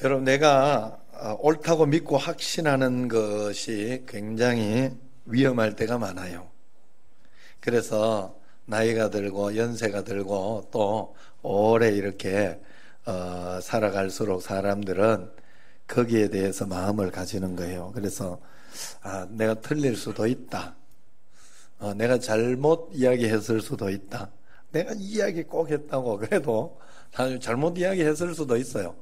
여러분, 내가 옳다고 믿고 확신하는 것이 굉장히 위험할 때가 많아요. 그래서 나이가 들고 연세가 들고 또 오래 이렇게 살아갈수록 사람들은 거기에 대해서 마음을 가지는 거예요. 그래서 내가 틀릴 수도 있다. 내가 잘못 이야기했을 수도 있다. 내가 이야기 꼭 했다고 그래도 잘못 이야기했을 수도 있어요.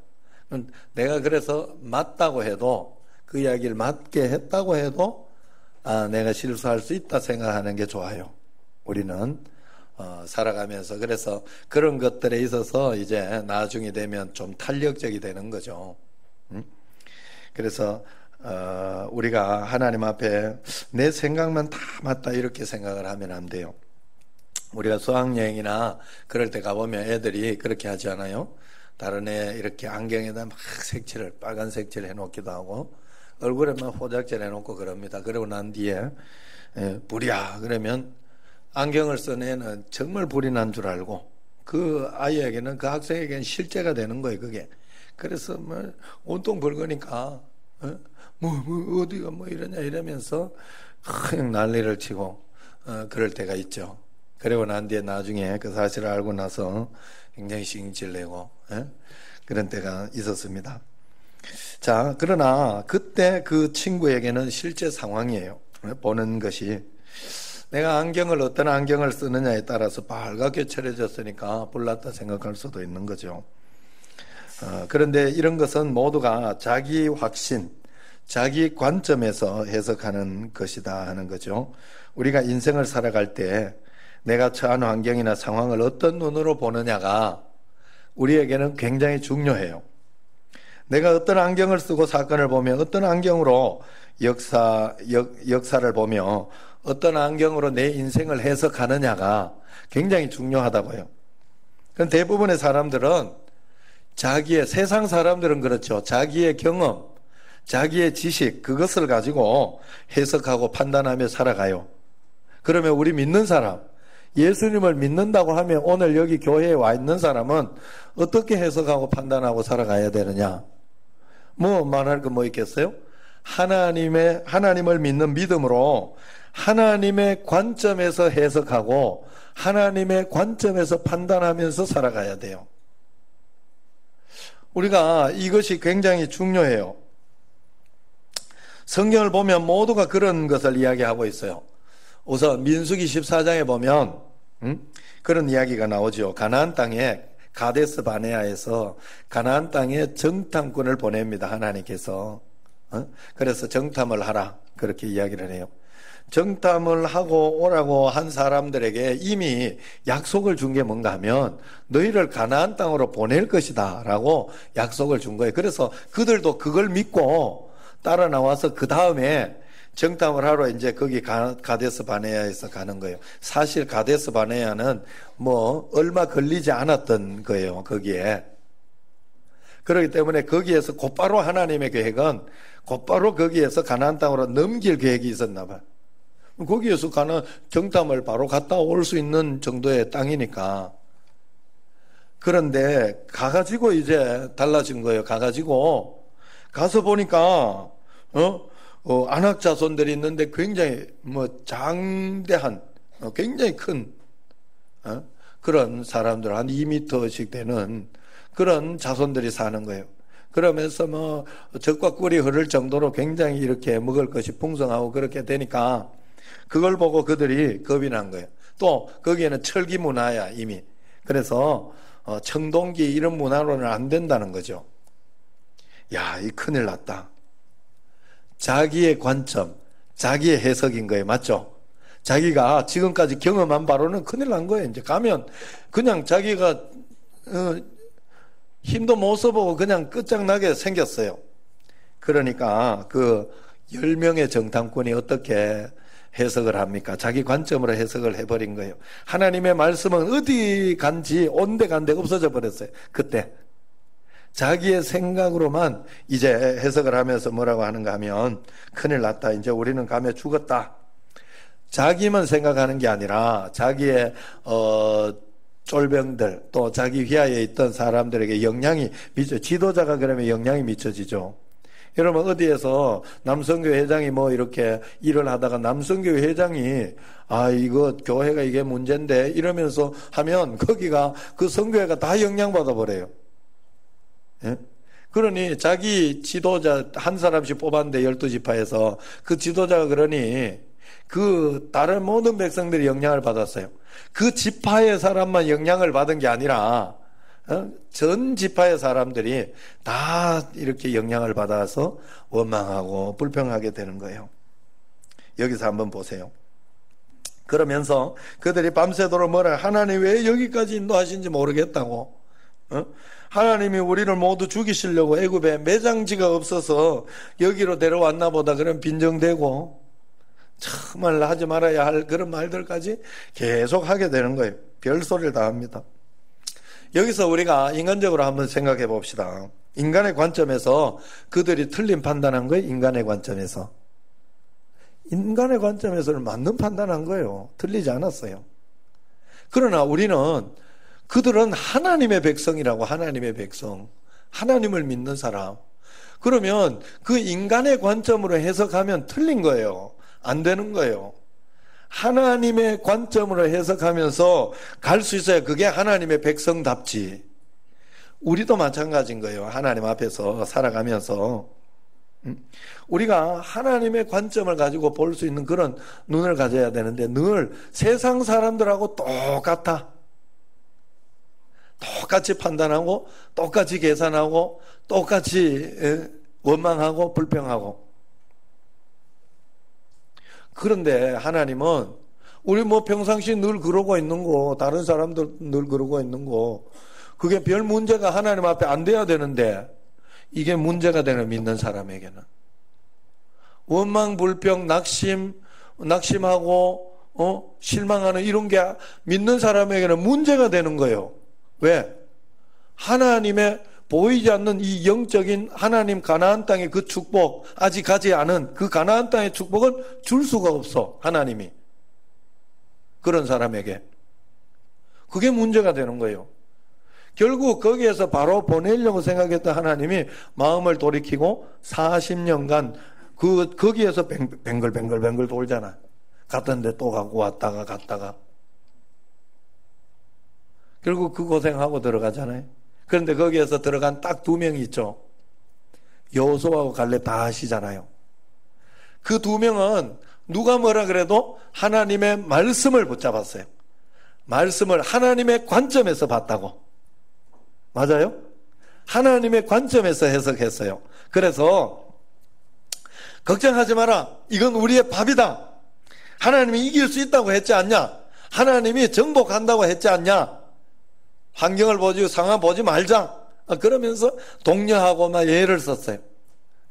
내가 그래서 맞다고 해도 그 이야기를 맞게 했다고 해도 내가 실수할 수 있다 생각하는 게 좋아요. 우리는 살아가면서. 그래서 그런 것들에 있어서 이제 나중에 되면 좀 탄력적이 되는 거죠. 그래서 우리가 하나님 앞에 내 생각만 다 맞다 이렇게 생각을 하면 안 돼요. 우리가 수학여행이나 그럴 때 가보면 애들이 그렇게 하지 않아요? 다른 애 이렇게 안경에다 막 색칠을 빨간 색칠 해놓기도 하고 얼굴에 막 호작질 해놓고 그럽니다. 그러고 난 뒤에 불이야 그러면 안경을 쓴 애는 정말 불이 난 줄 알고 그 아이에게는, 그 학생에게는 실제가 되는 거예요, 그게. 그래서 뭐 온통 붉으니까 어디가 뭐 이러냐 이러면서 그냥 난리를 치고 그럴 때가 있죠. 그리고 난 뒤에 나중에 그 사실을 알고 나서 굉장히 신경질 내고 그런 때가 있었습니다. 자, 그러나 그때 그 친구에게는 실제 상황이에요. 보는 것이. 내가 어떤 안경을 쓰느냐에 따라서 빨갛게 칠해졌으니까 불났다 생각할 수도 있는 거죠. 그런데 이런 것은 모두가 자기 확신, 자기 관점에서 해석하는 것이다 하는 거죠. 우리가 인생을 살아갈 때 내가 처한 환경이나 상황을 어떤 눈으로 보느냐가 우리에게는 굉장히 중요해요. 내가 어떤 안경을 쓰고 사건을 보며 어떤 안경으로 역사를 보며 어떤 안경으로 내 인생을 해석하느냐가 굉장히 중요하다고요. 그럼 대부분의 사람들은 세상 사람들은 그렇죠. 자기의 경험, 자기의 지식, 그것을 가지고 해석하고 판단하며 살아가요. 그러면 우리 믿는 사람, 예수님을 믿는다고 하면 오늘 여기 교회에 와 있는 사람은 어떻게 해석하고 판단하고 살아가야 되느냐? 말할 거 뭐 있겠어요? 하나님을 믿는 믿음으로 하나님의 관점에서 해석하고 하나님의 관점에서 판단하면서 살아가야 돼요. 우리가 이것이 굉장히 중요해요. 성경을 보면 모두가 그런 것을 이야기하고 있어요. 우선 민수기 14장에 보면 그런 이야기가 나오죠. 가나안 땅에 가데스 바네아에서 가나안 땅에 정탐꾼을 보냅니다. 하나님께서. 그래서 정탐을 하라 그렇게 이야기를 해요. 정탐을 하고 오라고 한 사람들에게 이미 약속을 준 게 뭔가 하면 너희를 가나안 땅으로 보낼 것이다 라고 약속을 준 거예요. 그래서 그들도 그걸 믿고 따라 나와서 그 다음에 정탐을 하러 이제 거기 가데스 바네아에서 가는 거예요. 사실 가데스 바네아는 얼마 걸리지 않았던 거예요, 거기에. 그렇기 때문에 거기에서 곧바로 하나님의 계획은 곧바로 거기에서 가나안 땅으로 넘길 계획이 있었나 봐요. 거기에서 정탐을 바로 갔다 올 수 있는 정도의 땅이니까. 그런데 가가지고 이제 달라진 거예요. 가서 보니까 안악 자손들이 있는데 굉장히 장대한 굉장히 큰 그런 사람들 한 2m씩 되는 그런 자손들이 사는 거예요. 그러면서 젖과 꿀이 흐를 정도로 굉장히 이렇게 먹을 것이 풍성하고 그렇게 되니까 그걸 보고 그들이 겁이 난 거예요. 또 거기에는 철기 문화야 이미. 그래서 청동기 이런 문화로는 안 된다는 거죠. 야, 이 큰일 났다. 자기의 관점, 자기의 해석인 거예요. 맞죠? 자기가 지금까지 경험한 바로는 큰일 난 거예요. 이제 가면 그냥 자기가 힘도 못 써보고 그냥 끝장나게 생겼어요. 그러니까 그 10명의 정탐꾼이 어떻게 해석을 합니까? 자기 관점으로 해석을 해버린 거예요. 하나님의 말씀은 어디 간지 온데 간데 없어져 버렸어요. 그때 자기의 생각으로만 이제 해석을 하면서 뭐라고 하는가 하면 큰일 났다. 이제 우리는 가면 죽었다. 자기만 생각하는 게 아니라 자기의 쫄병들, 또 자기 휘하에 있던 사람들에게 영향이 지도자가 그러면 영향이 미쳐지죠. 여러분, 어디에서 남성교회 회장이 뭐 이렇게 일을 하다가 남성교회 회장이 이거 교회가 이게 문제인데 이러면서 하면 거기가 그 성교회가 다 영향받아 버려요. 예? 그러니 자기 지도자 한 사람씩 뽑았는데 12지파에서 그 지도자가 그러니 그 다른 모든 백성들이 영향을 받았어요. 그 지파의 사람만 영향을 받은 게 아니라 전 지파의 사람들이 다 이렇게 영향을 받아서 원망하고 불평하게 되는 거예요. 여기서 한번 보세요. 그러면서 그들이 밤새도록 뭐라 하나님 왜 여기까지 인도하신지 모르겠다고, 하나님이 우리를 모두 죽이시려고 애굽에 매장지가 없어서 여기로 데려왔나 보다 그런 빈정대고 정말 하지 말아야 할 그런 말들까지 계속 하게 되는 거예요. 별소리를 다 합니다. 여기서 우리가 인간적으로 한번 생각해 봅시다. 인간의 관점에서 그들이 틀린 판단한 거예요. 인간의 관점에서. 인간의 관점에서는 맞는 판단한 거예요. 틀리지 않았어요. 그러나 우리는 그들은 하나님의 백성이라고. 하나님의 백성, 하나님을 믿는 사람. 그러면 그 인간의 관점으로 해석하면 틀린 거예요. 안 되는 거예요. 하나님의 관점으로 해석하면서 갈 수 있어야 그게 하나님의 백성답지. 우리도 마찬가지인 거예요. 하나님 앞에서 살아가면서 우리가 하나님의 관점을 가지고 볼 수 있는 그런 눈을 가져야 되는데 늘 세상 사람들하고 똑같이 판단하고 똑같이 계산하고 똑같이 원망하고 불평하고. 그런데 하나님은 우리 뭐 평상시 늘 그러고 있는 거, 다른 사람들 늘 그러고 있는 거, 그게 별 문제가 하나님 앞에 안 돼야 되는데 이게 문제가 되는 믿는 사람에게는 원망, 불평, 낙심하고 실망하는 이런 게 믿는 사람에게는 문제가 되는 거예요. 왜? 하나님의 보이지 않는 이 영적인 하나님 가나안 땅의 그 축복, 아직 가지 않은 그 가나안 땅의 축복은 줄 수가 없어. 하나님이 그런 사람에게 그게 문제가 되는 거예요. 결국 거기에서 바로 보내려고 생각했던 하나님이 마음을 돌이키고 40년간 거기에서 뱅글뱅글 돌잖아. 갔던데 또 가고 왔다가 갔다가 결국 그 고생하고 들어가잖아요. 그런데 거기에서 들어간 딱 2명이 있죠. 여호수아하고 갈렙 다 아시잖아요. 그 2명은 누가 뭐라 그래도 하나님의 말씀을 붙잡았어요. 말씀을 하나님의 관점에서 봤다고. 맞아요? 하나님의 관점에서 해석했어요. 그래서 걱정하지 마라. 이건 우리의 밥이다. 하나님이 이길 수 있다고 했지 않냐? 하나님이 정복한다고 했지 않냐? 환경을 보지, 상황 보지 말자. 그러면서 독려하고 막 예를 썼어요.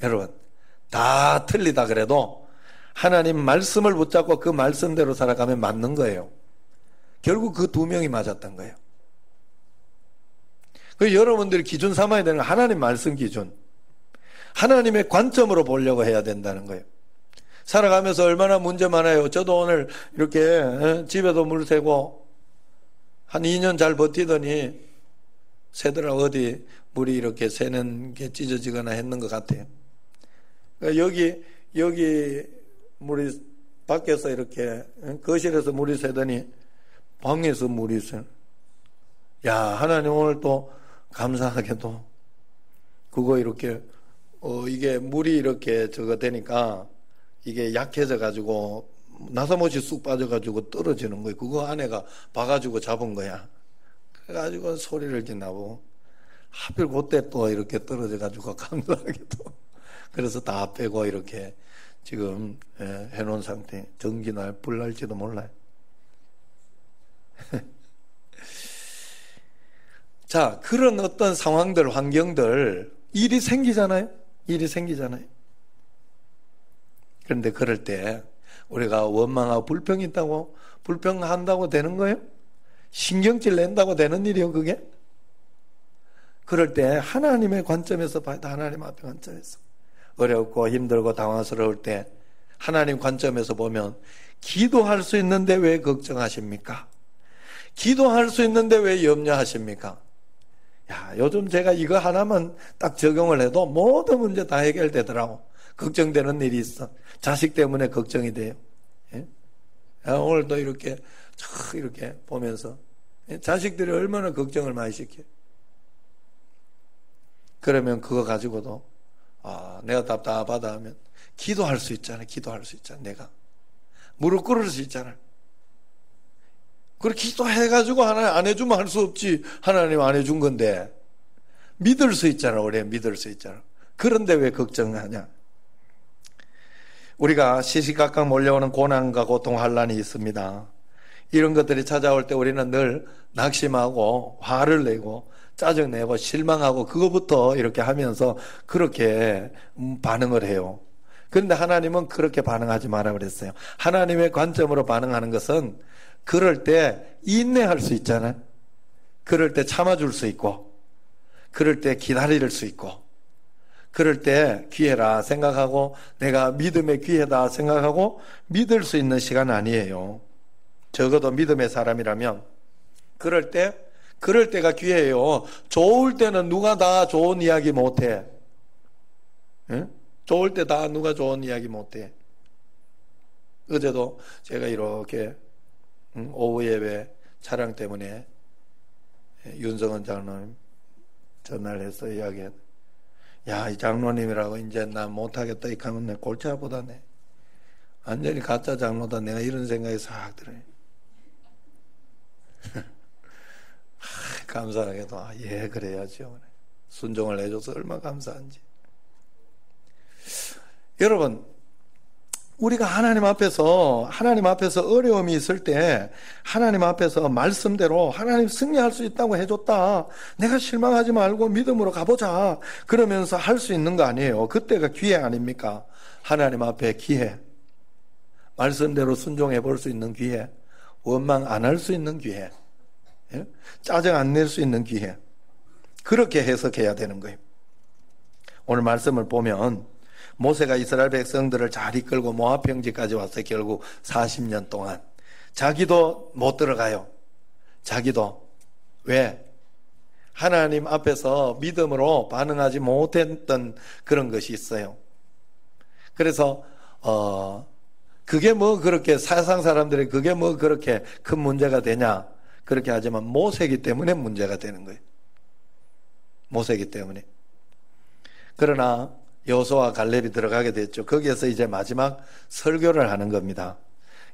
여러분, 다 틀리다 그래도 하나님 말씀을 붙잡고 그 말씀대로 살아가면 맞는 거예요. 결국 그 2명이 맞았던 거예요. 그 여러분들이 기준 삼아야 되는 하나님 말씀 기준. 하나님의 관점으로 보려고 해야 된다는 거예요. 살아가면서 얼마나 문제 많아요. 저도 오늘 이렇게 집에도 물 새고 한 2년 잘 버티더니 새더라 어디 물이 이렇게 새는 게 찢어지거나 했는 것 같아요. 여기 물이 밖에서 이렇게 거실에서 물이 새더니 방에서 물이 새. 야, 하나님 오늘 또 감사하게도 그거 이렇게 이게 물이 이렇게 저거 되니까 이게 약해져 가지고 나사못이 쑥 빠져가지고 떨어지는 거예요. 그거 아내가 봐가지고 잡은 거야. 그래가지고 소리를 이렇게 나고 하필 그때 또 이렇게 떨어져가지고 감사하게도 그래서 다 빼고 이렇게 지금 해놓은 상태. 전기날 불 날지도 몰라요. 자, 그런 어떤 상황들, 환경들 일이 생기잖아요. 그런데 그럴 때 우리가 원망하고 불평이 있다고 불평한다고 되는 거예요? 신경질 낸다고 되는 일이요 그게? 그럴 때 하나님의 관점에서 봐야 돼. 하나님 앞에 관점에서 어렵고 힘들고 당황스러울 때 하나님 관점에서 보면 기도할 수 있는데 왜 걱정하십니까? 기도할 수 있는데 왜 염려하십니까? 야, 요즘 제가 이거 하나만 딱 적용을 해도 모든 문제 다 해결되더라고. 걱정되는 일이 있어. 자식 때문에 걱정이 돼요. 예? 오늘도 이렇게 보면서 자식들이 얼마나 걱정을 많이 시켜요. 그러면 그거 가지고도 내가 답답하다 하면 기도할 수 있잖아요. 기도할 수 있잖아요. 내가 무릎 꿇을 수 있잖아요. 그렇게 기도해가지고 하나님 안 해주면 할 수 없지. 하나님 안 해준 건데 믿을 수 있잖아. 우리 믿을 수 있잖아. 그런데 왜 걱정하냐? 우리가 시시각각 몰려오는 고난과 고통, 환난이 있습니다. 이런 것들이 찾아올 때 우리는 늘 낙심하고 화를 내고 짜증내고 실망하고 그거부터 이렇게 하면서 그렇게 반응을 해요. 그런데 하나님은 그렇게 반응하지 마라 그랬어요. 하나님의 관점으로 반응하는 것은 그럴 때 인내할 수 있잖아요. 그럴 때 참아줄 수 있고, 그럴 때 기다릴 수 있고, 그럴 때 기회라 생각하고 내가 믿음의 기회다 생각하고 믿을 수 있는 시간 아니에요. 적어도 믿음의 사람이라면 그럴 때가 기회예요. 좋을 때는 누가 다 좋은 이야기 못해. 응? 좋을 때 다 누가 좋은 이야기 못해. 어제도 제가 이렇게 오후 예배 차량 때문에 윤성은 장로님 전화를 해서 이야기했. 야, 이 장로님이라고 이제 나 못하겠다 이렇게 하면 내 골치 아프다네. 완전히 가짜 장로다. 내가 이런 생각이 싹 들어요. 감사하게도 예 그래야죠. 순종을 해줘서 얼마나 감사한지. 여러분, 우리가 하나님 앞에서 어려움이 있을 때 하나님 앞에서 말씀대로 하나님 승리할 수 있다고 해줬다. 내가 실망하지 말고 믿음으로 가보자. 그러면서 할 수 있는 거 아니에요. 그때가 기회 아닙니까? 하나님 앞에 기회. 말씀대로 순종해 볼 수 있는 기회. 원망 안 할 수 있는 기회. 예? 짜증 안 낼 수 있는 기회. 그렇게 해석해야 되는 거예요. 오늘 말씀을 보면 모세가 이스라엘 백성들을 잘 이끌고 모압 평지까지 왔어요. 결국 40년 동안. 자기도 못 들어가요. 자기도. 왜? 하나님 앞에서 믿음으로 반응하지 못했던 그런 것이 있어요. 그래서 그게 뭐 그렇게 세상 사람들이 그게 뭐 그렇게 큰 문제가 되냐? 그렇게 하지만 모세기 때문에 문제가 되는 거예요. 모세기 때문에. 그러나 여호수아와 갈렙이 들어가게 됐죠. 거기에서 이제 마지막 설교를 하는 겁니다.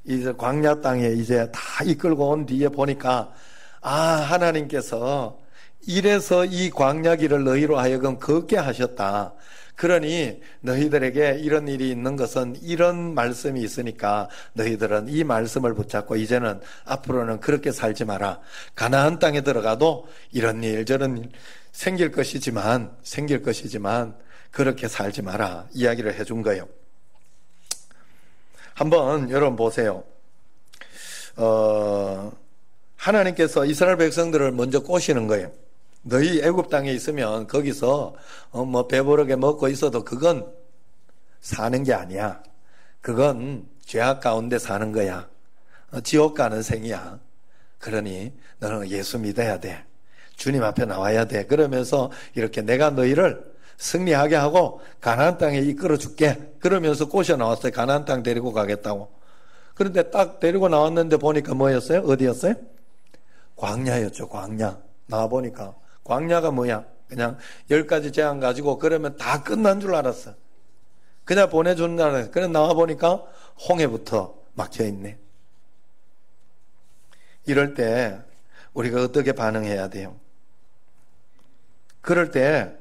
이제 광야 땅에 이제 다 이끌고 온 뒤에 보니까 하나님께서 이래서 이 광야길을 너희로 하여금 걷게 하셨다. 그러니 너희들에게 이런 일이 있는 것은 이런 말씀이 있으니까 너희들은 이 말씀을 붙잡고 이제는 앞으로는 그렇게 살지 마라. 가나안 땅에 들어가도 이런 일 저런 일 생길 것이지만 그렇게 살지 마라. 이야기를 해준 거예요. 한번 여러분 보세요. 하나님께서 이스라엘 백성들을 먼저 꼬시는 거예요. 너희 애굽 땅에 있으면 거기서 뭐 배부르게 먹고 있어도 그건 사는 게 아니야. 그건 죄악 가운데 사는 거야. 지옥 가는 생이야. 그러니 너는 예수 믿어야 돼. 주님 앞에 나와야 돼. 그러면서 이렇게 내가 너희를 승리하게 하고 가나안 땅에 이끌어 줄게. 그러면서 꼬셔 나왔어요. 가나안 땅 데리고 가겠다고. 그런데 딱 데리고 나왔는데 보니까 뭐였어요? 어디였어요? 광야였죠. 광야. 나와보니까 광야가 뭐야? 그냥 10가지 재앙 가지고 그러면 다 끝난 줄 알았어. 그냥 보내주는 줄 알았어. 그래 나와보니까 홍해부터 막혀있네. 이럴 때 우리가 어떻게 반응해야 돼요? 그럴 때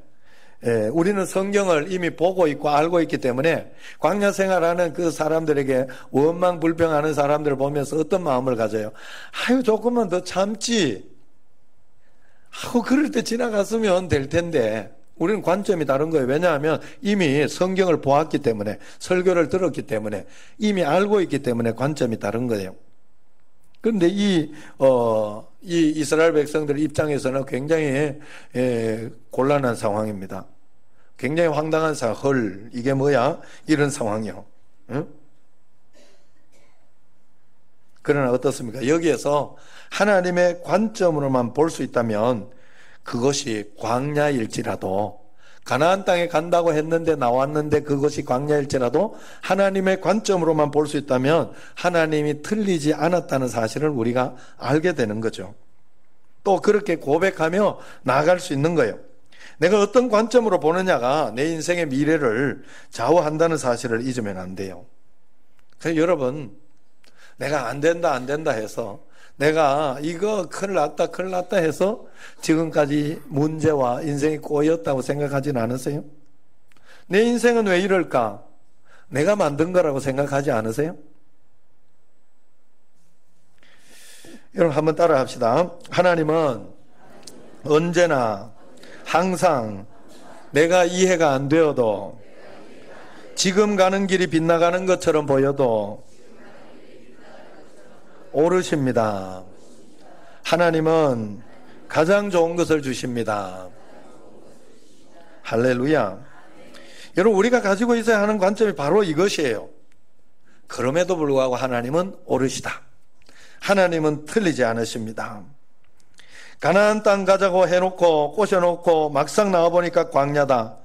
우리는 성경을 이미 보고 있고 알고 있기 때문에 광야 생활하는 그 사람들에게 원망 불평하는 사람들을 보면서 어떤 마음을 가져요? 아유 조금만 더 참지 하고 그럴 때 지나갔으면 될 텐데 우리는 관점이 다른 거예요. 왜냐하면 이미 성경을 보았기 때문에 설교를 들었기 때문에 이미 알고 있기 때문에 관점이 다른 거예요. 그런데 이 이스라엘 백성들 입장에서는 굉장히 곤란한 상황입니다. 굉장히 황당한 상황. 헐, 이게 뭐야? 이런 상황이요. 응? 그러나 어떻습니까? 여기에서 하나님의 관점으로만 볼 수 있다면 그것이 광야일지라도, 가나안 땅에 간다고 했는데 나왔는데 그것이 광야일지라도 하나님의 관점으로만 볼 수 있다면 하나님이 틀리지 않았다는 사실을 우리가 알게 되는 거죠. 또 그렇게 고백하며 나아갈 수 있는 거예요. 내가 어떤 관점으로 보느냐가 내 인생의 미래를 좌우한다는 사실을 잊으면 안 돼요. 그래서 여러분, 내가 안 된다 해서, 내가 이거 큰일 났다 해서 지금까지 문제와 인생이 꼬였다고 생각하지는 않으세요? 내 인생은 왜 이럴까? 내가 만든 거라고 생각하지 않으세요? 여러분 한번 따라 합시다. 하나님은 언제나 항상 내가 이해가 안 되어도, 지금 가는 길이 빗나가는 것처럼 보여도 옳으십니다. 하나님은 가장 좋은 것을 주십니다. 할렐루야. 여러분, 우리가 가지고 있어야 하는 관점이 바로 이것이에요. 그럼에도 불구하고 하나님은 옳으시다. 하나님은 틀리지 않으십니다. 가나안 땅 가자고 해놓고 꼬셔놓고 막상 나와보니까 광야다.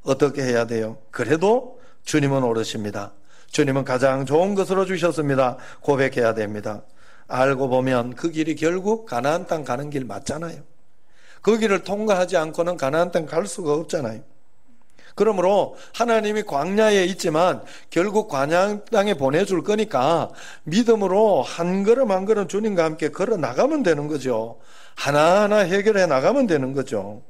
어떻게 해야 돼요? 그래도 주님은 옳으십니다. 주님은 가장 좋은 것으로 주셨습니다. 고백해야 됩니다. 알고 보면 그 길이 결국 가나안 땅 가는 길 맞잖아요. 그 길을 통과하지 않고는 가나안 땅 갈 수가 없잖아요. 그러므로 하나님이 광야에 있지만 결국 가나안 땅에 보내줄 거니까 믿음으로 한 걸음 한 걸음 주님과 함께 걸어 나가면 되는 거죠. 하나하나 해결해 나가면 되는 거죠.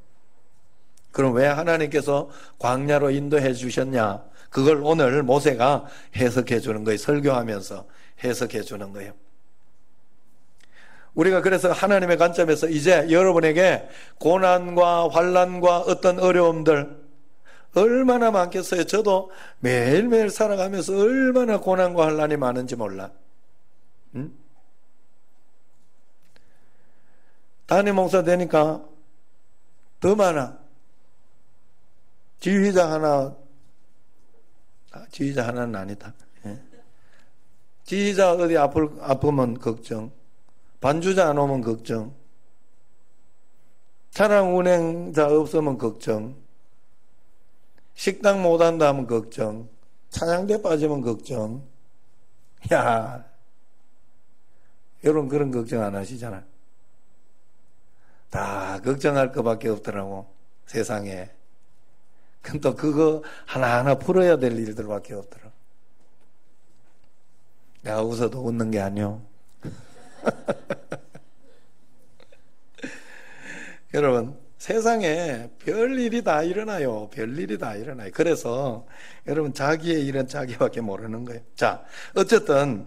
그럼 왜 하나님께서 광야로 인도해 주셨냐? 그걸 오늘 모세가 해석해 주는 거예요. 설교하면서 해석해 주는 거예요. 우리가 그래서 하나님의 관점에서 이제 여러분에게 고난과 환난과 어떤 어려움들 얼마나 많겠어요. 저도 매일매일 살아가면서 얼마나 고난과 환난이 많은지 몰라. 응? 담임 목사 되니까 더 많아. 지휘자 하나는 아니다. 예. 지휘자 어디 아프면 걱정, 반주자 안 오면 걱정, 차량 운행자 없으면 걱정, 식당 못 한다 하면 걱정, 찬양대 빠지면 걱정. 야, 여러분 그런 걱정 안 하시잖아요. 다 걱정할 것밖에 없더라고, 세상에. 그럼 또 그거 하나하나 풀어야 될 일들밖에 없더라. 내가 웃어도 웃는 게 아니오. 여러분, 세상에 별일이 다 일어나요. 별일이 다 일어나요. 그래서 여러분, 자기의 일은 자기밖에 모르는 거예요. 자, 어쨌든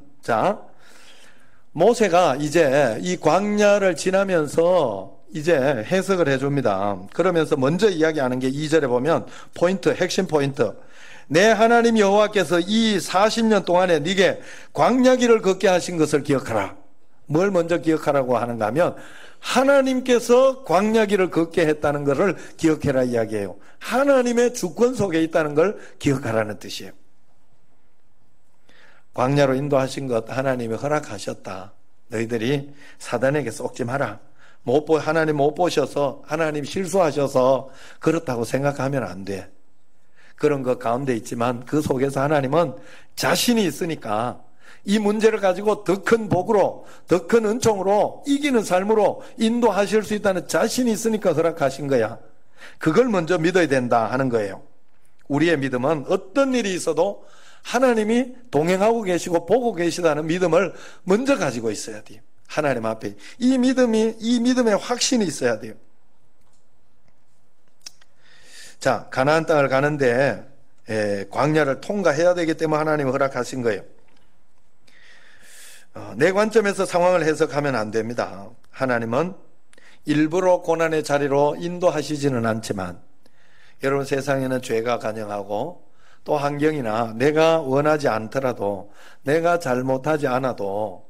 모세가 이제 이 광야를 지나면서 이제 해석을 해줍니다. 그러면서 먼저 이야기하는 게 2절에 보면 포인트, 핵심 포인트. 내 하나님 여호와께서 이 40년 동안에 네게 광야길을 걷게 하신 것을 기억하라. 뭘 먼저 기억하라고 하는가 하면 하나님께서 광야길을 걷게 했다는 것을 기억해라 이야기해요. 하나님의 주권 속에 있다는 걸 기억하라는 뜻이에요. 광야로 인도하신 것 하나님이 허락하셨다. 너희들이 사단에게 속지 마라. 하나님 못 보셔서, 하나님 실수하셔서 그렇다고 생각하면 안 돼. 그런 것 가운데 있지만 그 속에서 하나님은 자신이 있으니까 이 문제를 가지고 더 큰 복으로, 더 큰 은총으로 이기는 삶으로 인도하실 수 있다는 자신이 있으니까 허락하신 거야. 그걸 먼저 믿어야 된다 하는 거예요. 우리의 믿음은 어떤 일이 있어도 하나님이 동행하고 계시고 보고 계시다는 믿음을 먼저 가지고 있어야 돼요. 하나님 앞에 이 믿음의 확신이 있어야 돼요. 자, 가나안 땅을 가는데 광야를 통과해야 되기 때문에 하나님이 허락하신 거예요. 내 관점에서 상황을 해석하면 안 됩니다. 하나님은 일부러 고난의 자리로 인도하시지는 않지만, 여러분 세상에는 죄가 간영하고 또 환경이나 내가 원하지 않더라도, 내가 잘못하지 않아도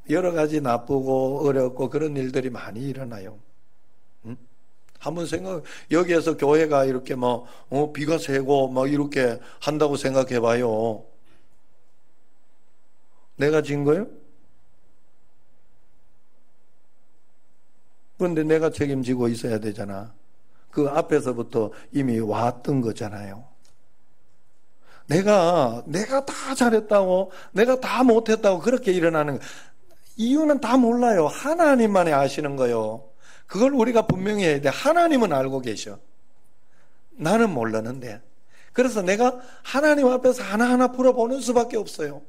여러 가지 나쁘고 어렵고 그런 일들이 많이 일어나요. 한번 여기에서 교회가 이렇게 비가 새고 이렇게 한다고 생각해 봐요. 내가 진 거예요? 그런데 내가 책임지고 있어야 되잖아. 그 앞에서부터 이미 왔던 거잖아요. 내가 다 잘했다고, 내가 다 못했다고 그렇게 일어나는 거. 이유는 다 몰라요. 하나님만이 아시는 거요. 그걸 우리가 분명히 해야 돼. 하나님은 알고 계셔. 나는 모르는데. 그래서 내가 하나님 앞에서 하나하나 풀어보는 수밖에 없어요.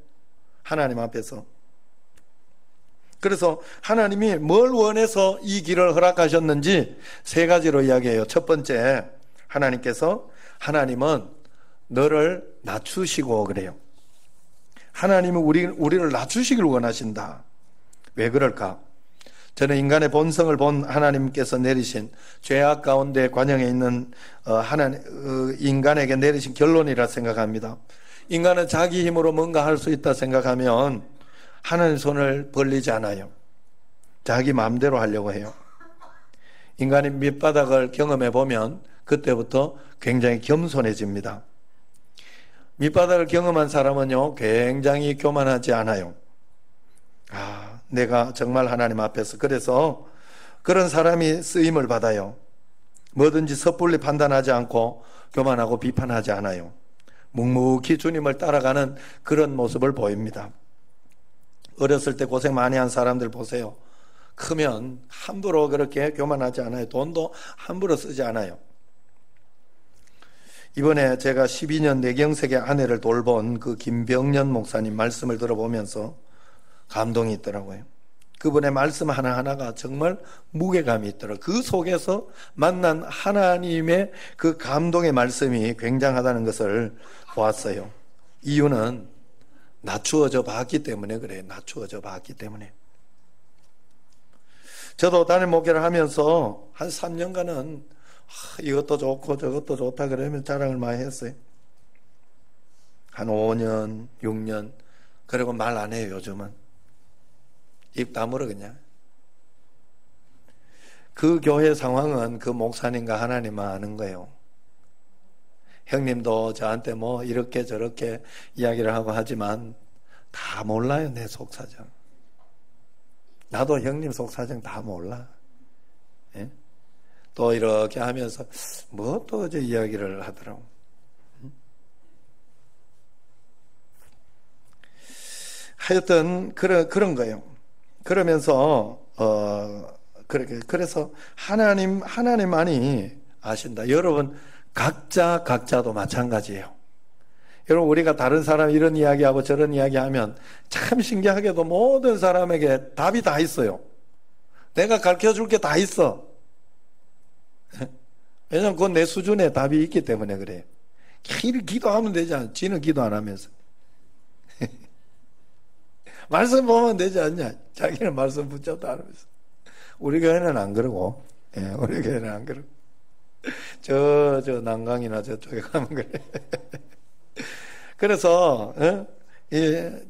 하나님 앞에서. 그래서 하나님이 뭘 원해서 이 길을 허락하셨는지 세 가지로 이야기해요. 첫 번째, 하나님은 너를 낮추시고 그래요. 하나님은 우리를 낮추시길 원하신다. 왜 그럴까? 저는 인간의 본성을 본 하나님께서 내리신 죄악 가운데 관영에 있는 인간에게 내리신 결론이라 생각합니다. 인간은 자기 힘으로 뭔가 할 수 있다 생각하면 하나님 손을 벌리지 않아요. 자기 마음대로 하려고 해요. 인간이 밑바닥을 경험해 보면 그때부터 굉장히 겸손해집니다. 밑바닥을 경험한 사람은요, 굉장히 교만하지 않아요. 내가 정말 하나님 앞에서, 그래서 그런 사람이 쓰임을 받아요. 뭐든지 섣불리 판단하지 않고 교만하고 비판하지 않아요. 묵묵히 주님을 따라가는 그런 모습을 보입니다. 어렸을 때 고생 많이 한 사람들 보세요. 크면 함부로 그렇게 교만하지 않아요. 돈도 함부로 쓰지 않아요. 이번에 제가 12년 내경색의 아내를 돌본 그 김병년 목사님 말씀을 들어보면서 감동이 있더라고요. 그분의 말씀 하나하나가 정말 무게감이 있더라고요. 그 속에서 만난 하나님의 그 감동의 말씀이 굉장하다는 것을 보았어요. 이유는 낮추어져 봤기 때문에 그래요. 낮추어져 봤기 때문에. 저도 단임 목회를 하면서 한 3년간은 이것도 좋고 저것도 좋다 그러면 자랑을 많이 했어요. 한 5년, 6년. 그리고 말 안 해요, 요즘은. 입 다물어 그냥. 그 교회 상황은 그 목사님과 하나님만 아는 거예요. 형님도 저한테 뭐 이렇게 저렇게 이야기를 하고 하지만 다 몰라요, 내 속사정. 나도 형님 속사정 다 몰라. 예? 또 이렇게 하면서 뭐 또 어제 이야기를 하더라고. 하여튼 그런 거예요. 그러면서 그래서 하나님만이 아신다. 여러분 각자도 마찬가지예요. 여러분 우리가 다른 사람 이런 이야기하고 저런 이야기하면 참 신기하게도 모든 사람에게 답이 다 있어요. 내가 가르쳐줄 게 다 있어. 왜냐면 그건 내 수준에 답이 있기 때문에 그래요. 기도하면 되지 않아. 지는 기도 안 하면서. 말씀 보면 되지 않냐. 자기는 말씀 붙잡도 안 하면서. 우리 교회는 안 그러고, 우리 교회는 안 그러고. 저 난강이나 저쪽에 가면 그래. 그래서,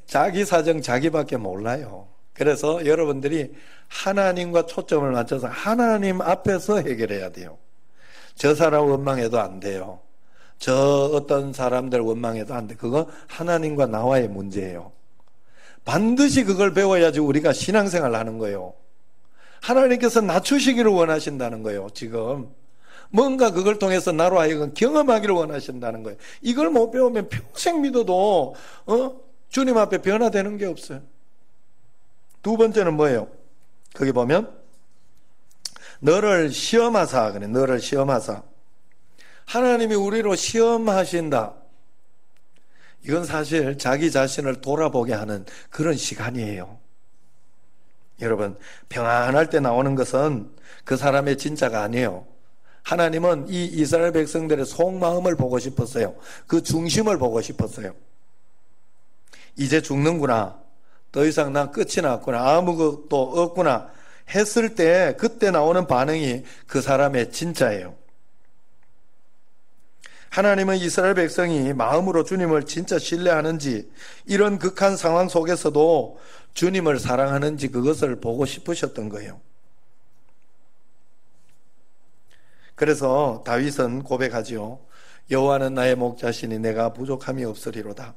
자기 사정 자기밖에 몰라요. 그래서 여러분들이 하나님과 초점을 맞춰서 하나님 앞에서 해결해야 돼요. 저 사람 원망해도 안 돼요. 저 어떤 사람들 원망해도 안 돼. 그거 하나님과 나와의 문제예요. 반드시 그걸 배워야지 우리가 신앙생활을 하는 거예요. 하나님께서 낮추시기를 원하신다는 거예요. 지금 뭔가 그걸 통해서 나로 하여금 경험하기를 원하신다는 거예요. 이걸 못 배우면 평생 믿어도 주님 앞에 변화되는 게 없어요. 두 번째는 뭐예요? 거기 보면 너를 시험하사 그래. 너를 시험하사. 하나님이 우리로 시험하신다. 이건 사실 자기 자신을 돌아보게 하는 그런 시간이에요. 여러분 평안할 때 나오는 것은 그 사람의 진짜가 아니에요. 하나님은 이 이스라엘 백성들의 속마음을 보고 싶었어요. 그 중심을 보고 싶었어요. 이제 죽는구나. 더 이상 난 끝이 났구나. 아무것도 없구나 했을 때 그때 나오는 반응이 그 사람의 진짜예요. 하나님은 이스라엘 백성이 마음으로 주님을 진짜 신뢰하는지 이런 극한 상황 속에서도 주님을 사랑하는지 그것을 보고 싶으셨던 거예요. 그래서 다윗은 고백하지요. 여호와는 나의 목자시니 내가 부족함이 없으리로다.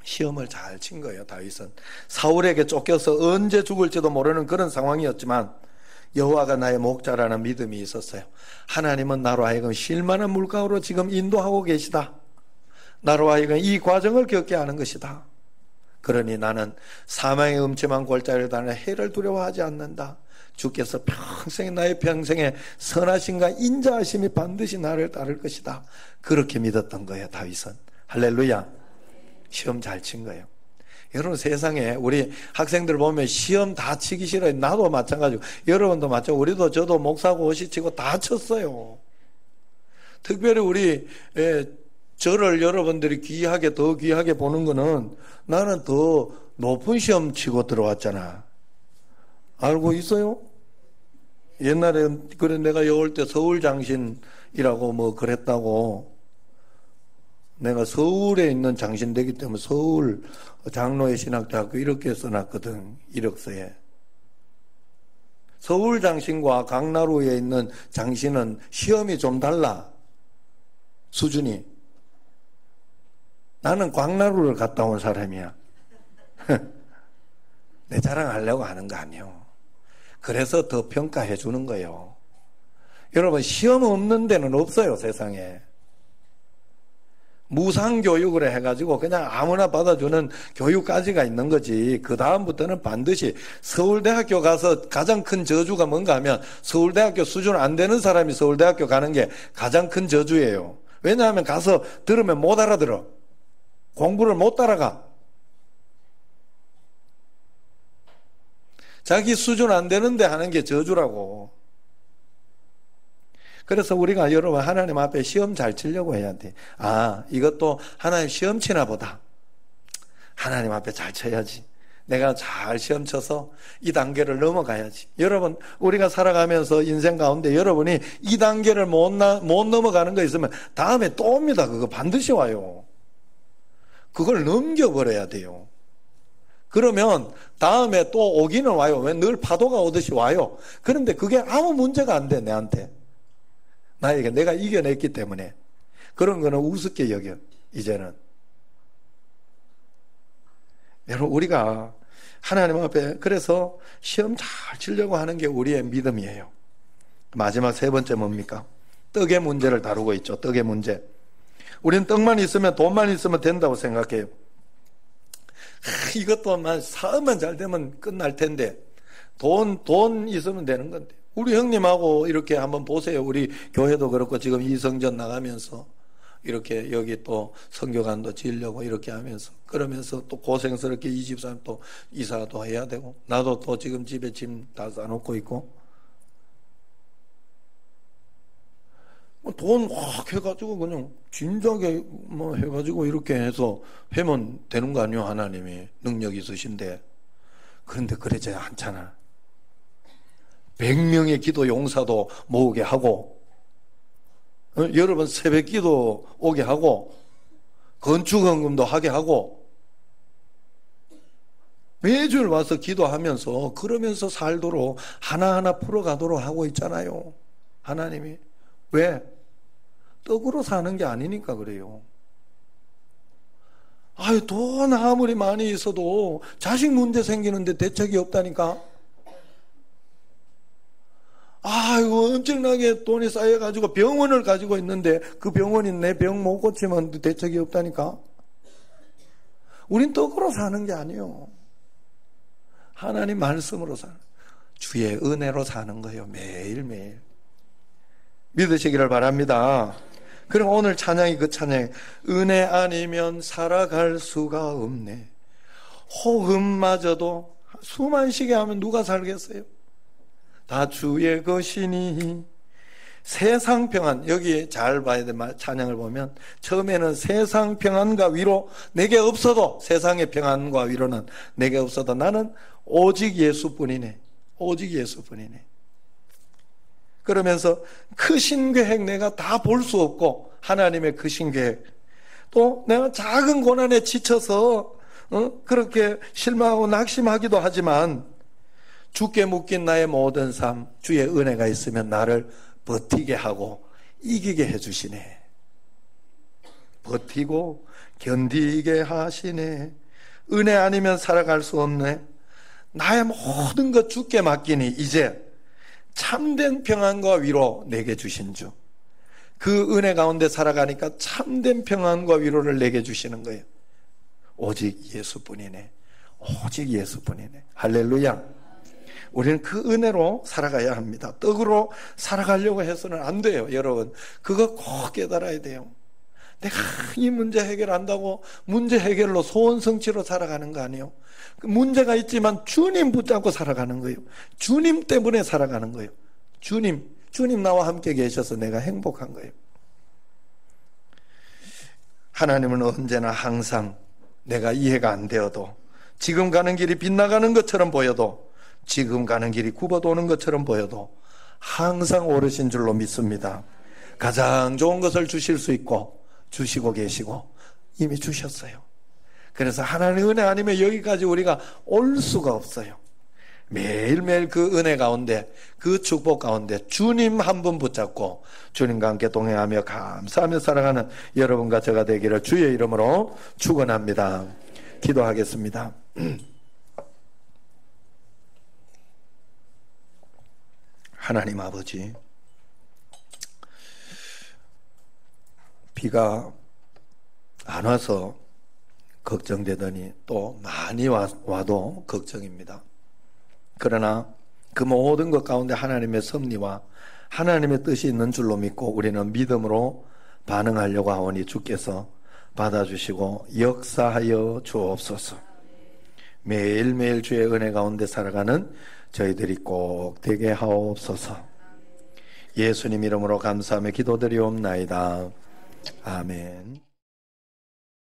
시험을 잘 친 거예요. 다윗은 사울에게 쫓겨서 언제 죽을지도 모르는 그런 상황이었지만 여호와가 나의 목자라는 믿음이 있었어요. 하나님은 나로 하여금 쉴만한 물가로 지금 인도하고 계시다. 나로 하여금 이 과정을 겪게 하는 것이다. 그러니 나는 사망의 음침한 골짜기를 다니는 해를 두려워하지 않는다. 주께서 나의 평생에 선하심과 인자하심이 반드시 나를 따를 것이다. 그렇게 믿었던 거예요, 다윗은. 할렐루야. 시험 잘 친 거예요. 여러분, 세상에 우리 학생들 보면 시험 다 치기 싫어요. 나도 마찬가지고, 여러분도 마찬가지고, 우리도 저도 목사고 오시치고 다 쳤어요. 특별히 우리 저를 여러분들이 더 귀하게 보는 거는 나는 더 높은 시험 치고 들어왔잖아. 알고 있어요? 옛날에 그래 내가 여올 때 서울장신이라고 뭐 그랬다고. 내가 서울에 있는 장신되기 때문에 서울 장로의 신학대학교 이렇게 써놨거든, 이력서에. 서울 장신과 강나루에 있는 장신은 시험이 좀 달라, 수준이. 나는 광나루를 갔다 온 사람이야. 내 자랑하려고 하는 거 아니요. 그래서 더 평가해 주는 거예요. 여러분, 시험 없는 데는 없어요, 세상에. 무상교육을 해가지고 그냥 아무나 받아주는 교육까지가 있는 거지. 그 다음부터는 반드시 서울대학교 가서 가장 큰 저주가 뭔가 하면 서울대학교 수준 안 되는 사람이 서울대학교 가는 게 가장 큰 저주예요. 왜냐하면 가서 들으면 못 알아들어. 공부를 못 따라가. 자기 수준 안 되는데 하는 게 저주라고. 그래서 우리가 여러분 하나님 앞에 시험 잘 치려고 해야 돼. 아, 이것도 하나님 시험 치나 보다. 하나님 앞에 잘 쳐야지. 내가 잘 시험 쳐서 이 단계를 넘어가야지. 여러분, 우리가 살아가면서 인생 가운데 여러분이 이 단계를 못 넘어가는 거 있으면 다음에 또 옵니다. 그거 반드시 와요. 그걸 넘겨버려야 돼요. 그러면 다음에 또 오기는 와요. 왜? 늘 파도가 오듯이 와요. 그런데 그게 아무 문제가 안 돼, 내한테. 나에게 내가 이겨냈기 때문에. 그런 거는 우습게 여겨, 이제는. 여러분, 우리가 하나님 앞에 그래서 시험 잘 치려고 하는 게 우리의 믿음이에요. 마지막 세 번째 뭡니까? 떡의 문제를 다루고 있죠. 떡의 문제. 우리는 떡만 있으면, 돈만 있으면 된다고 생각해요. 이것도 사업만 잘 되면 끝날 텐데 돈 있으면 되는 건데. 우리 형님하고 이렇게 한번 보세요. 우리 교회도 그렇고 지금 이성전 나가면서 이렇게 여기 또 선교관도 지으려고 이렇게 하면서, 그러면서 또 고생스럽게 이 집사람 또 이사도 해야 되고, 나도 또 지금 집에 짐 다 싸놓고 있고, 돈 확 해가지고 그냥 진작에 뭐 해가지고 이렇게 해서 하면 되는 거 아니에요? 하나님이 능력이 있으신데. 그런데 그러지 않잖아. 100명의 기도 용사도 모으게 하고, 여러분 새벽 기도 오게 하고, 건축헌금도 하게 하고, 매주일 와서 기도하면서 그러면서 살도록 하나하나 풀어가도록 하고 있잖아요, 하나님이. 왜? 떡으로 사는 게 아니니까 그래요. 아유, 돈 아무리 많이 있어도 자식 문제 생기는데 대책이 없다니까. 아이고, 엄청나게 돈이 쌓여가지고 병원을 가지고 있는데 그 병원이 내 병 못 고치면 대책이 없다니까. 우린 떡으로 사는 게 아니에요. 하나님 말씀으로 사는, 주의 은혜로 사는 거예요. 매일매일. 믿으시기를 바랍니다. 그럼 오늘 찬양이 그 찬양, 은혜 아니면 살아갈 수가 없네. 호흡마저도 수만식에 하면 누가 살겠어요? 다 주의 것이니. 세상 평안, 여기 잘 봐야 돼. 찬양을 보면 처음에는 세상 평안과 위로 내게 없어도, 세상의 평안과 위로는 내게 없어도 나는 오직 예수뿐이네. 오직 예수뿐이네. 그러면서 크신 계획 내가 다 볼 수 없고, 하나님의 크신 계획, 또 내가 작은 고난에 지쳐서 그렇게 실망하고 낙심하기도 하지만 주께 묶인 나의 모든 삶, 주의 은혜가 있으면 나를 버티게 하고 이기게 해주시네. 버티고 견디게 하시네. 은혜 아니면 살아갈 수 없네. 나의 모든 것 주께 맡기니 이제 참된 평안과 위로 내게 주신 주. 그 은혜 가운데 살아가니까 참된 평안과 위로를 내게 주시는 거예요. 오직 예수뿐이네. 오직 예수뿐이네. 할렐루야. 우리는 그 은혜로 살아가야 합니다. 떡으로 살아가려고 해서는 안 돼요, 여러분. 그거 꼭 깨달아야 돼요. 내가 이 문제 해결한다고 문제 해결로 소원 성취로 살아가는 거 아니에요. 문제가 있지만 주님 붙잡고 살아가는 거예요. 주님 때문에 살아가는 거예요. 주님 나와 함께 계셔서 내가 행복한 거예요. 하나님은 언제나 항상 내가 이해가 안 되어도, 지금 가는 길이 빗나가는 것처럼 보여도, 지금 가는 길이 굽어도는 것처럼 보여도 항상 오르신 줄로 믿습니다. 가장 좋은 것을 주실 수 있고 주시고 계시고 이미 주셨어요. 그래서 하나님의 은혜 아니면 여기까지 우리가 올 수가 없어요. 매일매일 그 은혜 가운데, 그 축복 가운데 주님 한 분 붙잡고 주님과 함께 동행하며 감사하며 살아가는 여러분과 제가 되기를 주의 이름으로 축원합니다. 기도하겠습니다. 하나님 아버지, 비가 안 와서 걱정되더니 또 많이 와도 걱정입니다. 그러나 그 모든 것 가운데 하나님의 섭리와 하나님의 뜻이 있는 줄로 믿고 우리는 믿음으로 반응하려고 하오니 주께서 받아주시고 역사하여 주옵소서. 매일매일 주의 은혜 가운데 살아가는 저희들이 꼭 되게 하옵소서. 예수님 이름으로 감사하며 기도드리옵나이다. 아멘.